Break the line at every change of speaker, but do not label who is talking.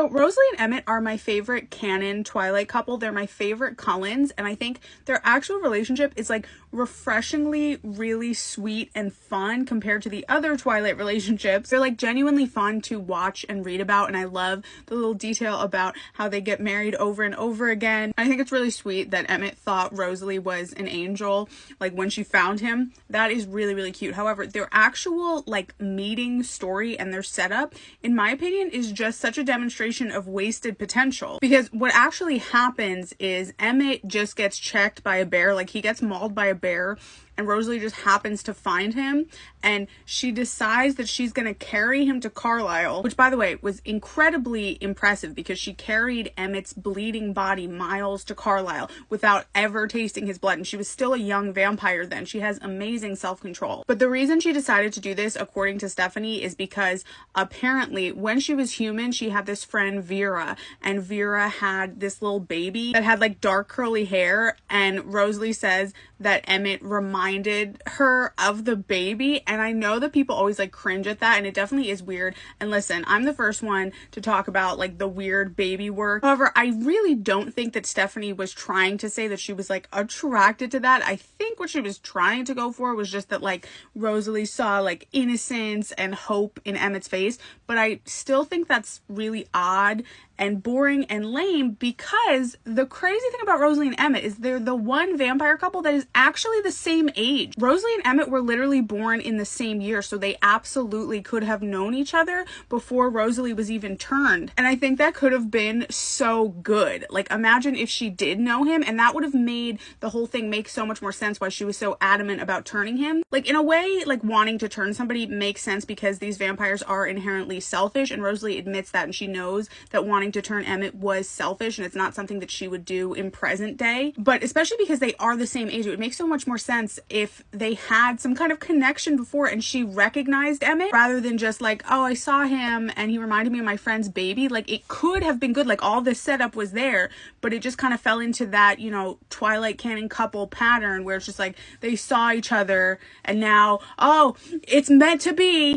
So Rosalie and Emmett are my favorite canon Twilight couple. They're my favorite Cullens, and I think their actual relationship is like refreshingly really sweet and fun compared to the other Twilight relationships. They're like genuinely fun to watch and read about, and I love the little detail about how they get married over and over again. I think it's really sweet that Emmett thought Rosalie was an angel, like when she found him. That is really, really cute. However, their actual like meeting story and their setup, in my opinion, is just such a demonstration of wasted potential, because what actually happens is Emmett just gets checked by a bear, like he gets mauled by a bear, and Rosalie just happens to find him, and she decides that she's gonna carry him to Carlisle, which by the way was incredibly impressive because she carried Emmett's bleeding body miles to Carlisle without ever tasting his blood, and she was still a young vampire then. She has amazing self-control. But the reason she decided to do this, according to Stephanie, is because apparently when she was human she had this friend Vera, and Vera had this little baby that had like dark curly hair, and Rosalie says that Emmett reminded her of the baby. And I know that people always like cringe at that, and it definitely is weird. And listen, I'm the first one to talk about like the weird baby work. However, I really don't think that Stephanie was trying to say that she was like attracted to that. I think what she was trying to go for was just that like Rosalie saw like innocence and hope in Emmett's face. But I still think that's really odd and boring and lame, because the crazy thing about Rosalie and Emmett is they're the one vampire couple that is actually the same age. Rosalie and Emmett were literally born in the same year, so they absolutely could have known each other before Rosalie was even turned. And I think that could have been so good. Like, imagine if she did know him, and that would have made the whole thing make so much more sense why she was so adamant about turning him. Like, in a way, like wanting to turn somebody makes sense because these vampires are inherently selfish, and Rosalie admits that, and she knows that wanting to turn Emmett was selfish and it's not something that she would do in present day. But especially because they are the same age, it would make so much more sense if they had some kind of connection before and she recognized Emmett rather than just like, oh, I saw him and he reminded me of my friend's baby. Like, it could have been good, like all this setup was there, but it just kind of fell into that, you know, Twilight canon couple pattern where it's just like they saw each other and now, oh, it's meant to be.